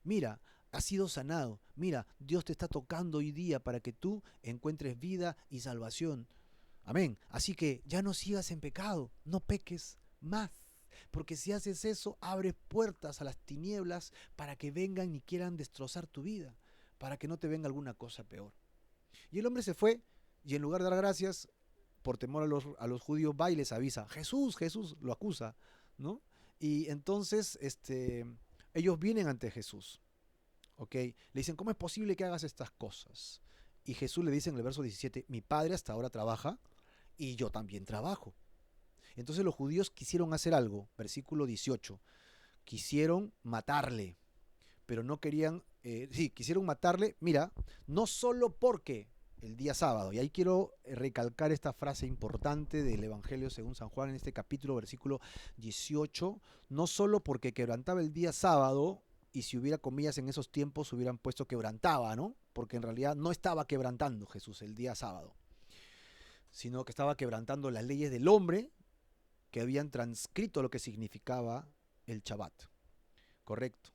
Mira, has sido sanado. Mira, Dios te está tocando hoy día para que tú encuentres vida y salvación. Amén. Así que ya no sigas en pecado, no peques más. Porque si haces eso, abres puertas a las tinieblas para que vengan y quieran destrozar tu vida, para que no te venga alguna cosa peor. Y el hombre se fue y en lugar de dar gracias, por temor a los judíos, va y les avisa. Jesús, Jesús, lo acusa, ¿no? Y entonces ellos vienen ante Jesús. ¿Ok? Le dicen, ¿cómo es posible que hagas estas cosas? Y Jesús le dice en el verso 17, mi padre hasta ahora trabaja y yo también trabajo. Entonces los judíos quisieron hacer algo, versículo 18, quisieron matarle, pero no querían, quisieron matarle, mira, no solo porque el día sábado, y ahí quiero recalcar esta frase importante del Evangelio según San Juan en este capítulo, versículo 18, no solo porque quebrantaba el día sábado, y si hubiera comillas en esos tiempos hubieran puesto quebrantaba, ¿no? Porque en realidad no estaba quebrantando Jesús el día sábado, sino que estaba quebrantando las leyes del hombre que habían transcrito lo que significaba el Shabbat. Correcto.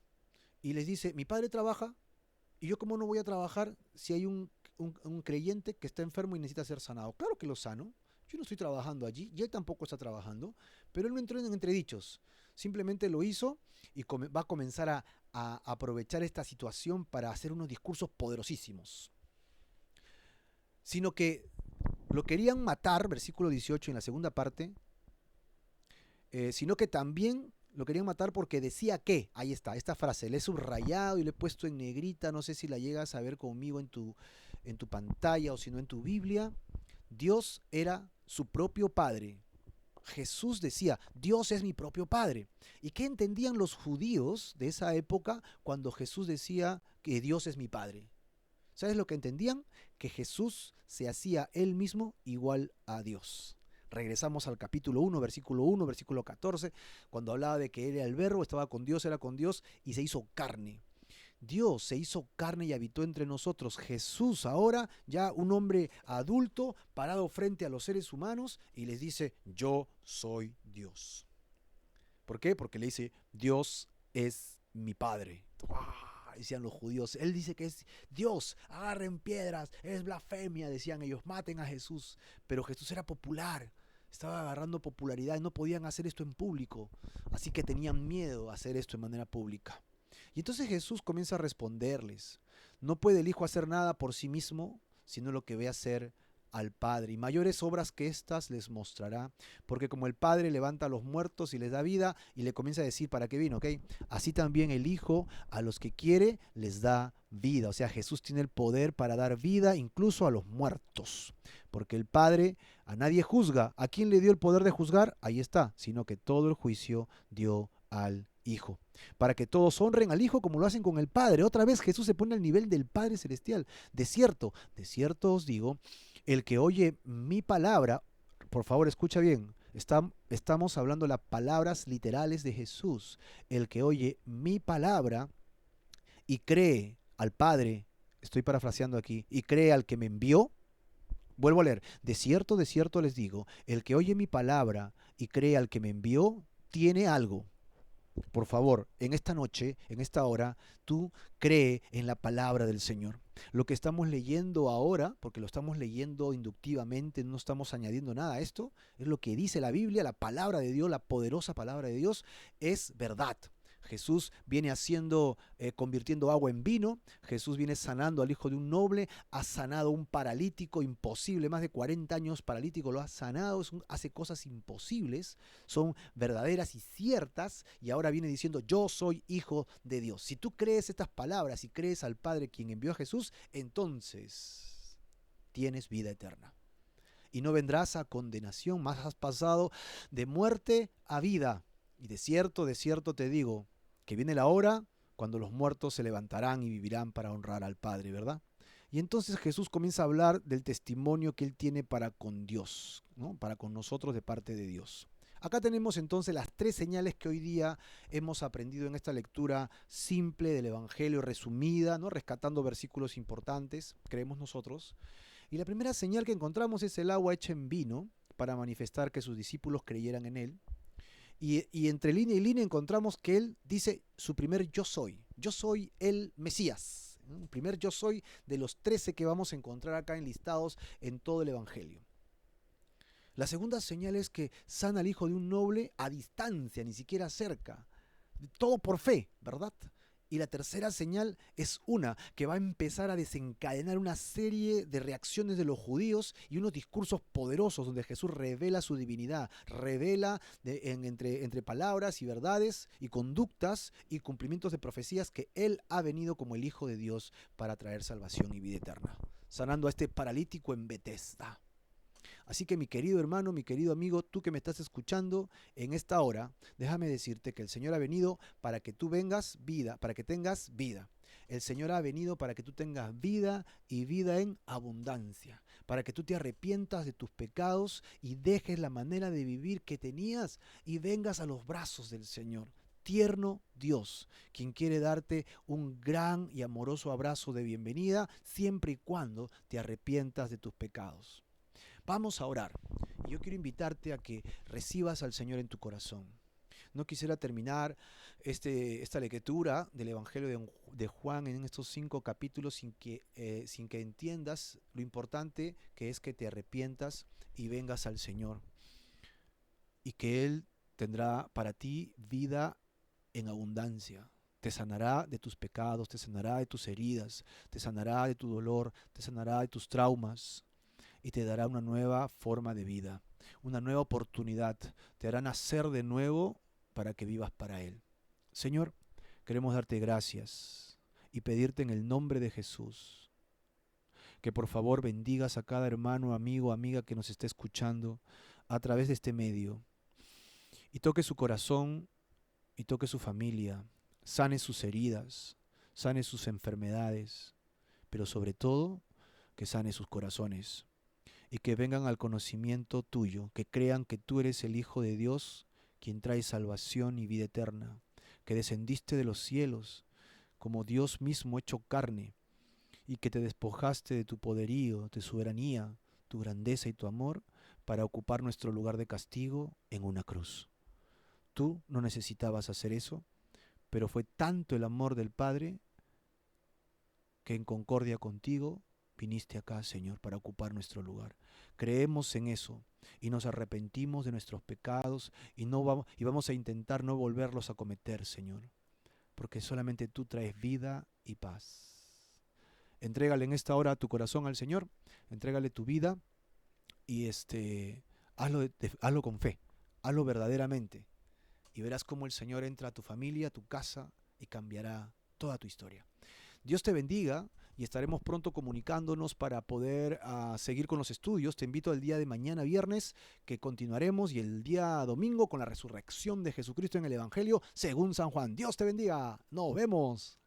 Y les dice, mi padre trabaja, y yo cómo no voy a trabajar si hay un creyente que está enfermo y necesita ser sanado. Claro que lo sano. yo no estoy trabajando allí, y él tampoco está trabajando, pero él no entró en entredichos, simplemente lo hizo y va a comenzar a aprovechar esta situación para hacer unos discursos poderosísimos. Sino que lo querían matar, versículo 18 en la segunda parte, sino que también lo querían matar porque decía que, ahí está, esta frase, le he subrayado y le he puesto en negrita, no sé si la llegas a ver conmigo en tu pantalla o si no en tu Biblia. Dios era su propio Padre. Jesús decía, Dios es mi propio Padre. ¿Y qué entendían los judíos de esa época cuando Jesús decía que Dios es mi Padre? ¿Sabes lo que entendían? Que Jesús se hacía él mismo igual a Dios. Regresamos al capítulo 1, versículo 14, cuando hablaba de que él era el verbo, estaba con Dios, era con Dios y se hizo carne. Dios se hizo carne y habitó entre nosotros. Jesús ahora, ya un hombre adulto, parado frente a los seres humanos y les dice, yo soy Dios. ¿Por qué? Porque le dice, Dios es mi Padre. Decían los judíos, él dice que es Dios, agarren piedras, es blasfemia, decían ellos, maten a Jesús. Pero Jesús era popular, estaba agarrando popularidad y no podían hacer esto en público, así que tenían miedo a hacer esto de manera pública. Y entonces Jesús comienza a responderles, no puede el Hijo hacer nada por sí mismo, sino lo que ve hacer al Padre, y mayores obras que éstas les mostrará, porque como el Padre levanta a los muertos y les da vida, y le comienza a decir para qué vino, ¿ok? Así también el Hijo a los que quiere les da vida. O sea, Jesús tiene el poder para dar vida incluso a los muertos, porque el Padre a nadie juzga. ¿A quién le dio el poder de juzgar? Ahí está, sino que todo el juicio dio al Hijo, para que todos honren al Hijo como lo hacen con el Padre. Otra vez Jesús se pone al nivel del Padre Celestial. De cierto os digo, el que oye mi palabra, por favor escucha bien, estamos hablando las palabras literales de Jesús. El que oye mi palabra y cree al Padre, estoy parafraseando aquí, y cree al que me envió, vuelvo a leer, de cierto les digo, el que oye mi palabra y cree al que me envió, tiene algo. Por favor, en esta noche, en esta hora, tú cree en la palabra del Señor. Lo que estamos leyendo ahora, porque lo estamos leyendo inductivamente, no estamos añadiendo nada a esto, es lo que dice la Biblia, la palabra de Dios, la poderosa palabra de Dios, es verdad. Jesús viene convirtiendo agua en vino. Jesús viene sanando al hijo de un noble, ha sanado a un paralítico imposible, más de 40 años paralítico, lo ha sanado, hace cosas imposibles, son verdaderas y ciertas, y ahora viene diciendo, yo soy hijo de Dios. Si tú crees estas palabras y crees al Padre quien envió a Jesús, entonces tienes vida eterna. Y no vendrás a condenación, más has pasado de muerte a vida. Y de cierto te digo, que viene la hora cuando los muertos se levantarán y vivirán para honrar al Padre, ¿verdad? Y entonces Jesús comienza a hablar del testimonio que él tiene para con Dios, ¿no? Para con nosotros de parte de Dios. Acá tenemos entonces las 3 señales que hoy día hemos aprendido en esta lectura simple del Evangelio, resumida, ¿no? Rescatando versículos importantes, creemos nosotros. Y la primera señal que encontramos es el agua hecha en vino para manifestar que sus discípulos creyeran en él. Y entre línea y línea encontramos que él dice su primer yo soy el Mesías. Un primer yo soy de los 13 que vamos a encontrar acá enlistados en todo el Evangelio. La segunda señal es que sana al hijo de un noble a distancia, ni siquiera cerca. Todo por fe, ¿verdad? Y la tercera señal es una que va a empezar a desencadenar una serie de reacciones de los judíos y unos discursos poderosos donde Jesús revela su divinidad, revela entre palabras y verdades y conductas y cumplimientos de profecías que Él ha venido como el Hijo de Dios para traer salvación y vida eterna, sanando a este paralítico en Betesda. Así que mi querido hermano, mi querido amigo, tú que me estás escuchando en esta hora, déjame decirte que el Señor ha venido para que tú vengas vida, para que tengas vida. El Señor ha venido para que tú tengas vida y vida en abundancia, para que tú te arrepientas de tus pecados y dejes la manera de vivir que tenías y vengas a los brazos del Señor. Tierno Dios, quien quiere darte un gran y amoroso abrazo de bienvenida siempre y cuando te arrepientas de tus pecados. Vamos a orar. Yo quiero invitarte a que recibas al Señor en tu corazón. No quisiera terminar esta lectura del Evangelio de Juan en estos 5 capítulos sin que entiendas lo importante que es que te arrepientas y vengas al Señor. Y que Él tendrá para ti vida en abundancia. Te sanará de tus pecados, te sanará de tus heridas, te sanará de tu dolor, te sanará de tus traumas y te dará una nueva forma de vida, una nueva oportunidad. Te hará nacer de nuevo para que vivas para Él. Señor, queremos darte gracias y pedirte en el nombre de Jesús que por favor bendigas a cada hermano, amigo, amiga que nos esté escuchando a través de este medio y toque su corazón y toque su familia, sane sus heridas, sane sus enfermedades, pero sobre todo que sane sus corazones y que vengan al conocimiento tuyo, que crean que tú eres el Hijo de Dios, quien trae salvación y vida eterna, que descendiste de los cielos como Dios mismo hecho carne y que te despojaste de tu poderío, de soberanía, tu grandeza y tu amor para ocupar nuestro lugar de castigo en una cruz. Tú no necesitabas hacer eso, pero fue tanto el amor del Padre que en concordia contigo viniste acá, Señor, para ocupar nuestro lugar. Creemos en eso y nos arrepentimos de nuestros pecados y vamos a intentar no volverlos a cometer, Señor, porque solamente tú traes vida y paz. Entrégale en esta hora tu corazón al Señor, entrégale tu vida y hazlo con fe, hazlo verdaderamente. Y verás cómo el Señor entra a tu familia, a tu casa y cambiará toda tu historia. Dios te bendiga y estaremos pronto comunicándonos para poder seguir con los estudios. Te invito al día de mañana viernes que continuaremos y el día domingo con la resurrección de Jesucristo en el Evangelio según San Juan. Dios te bendiga. Nos vemos.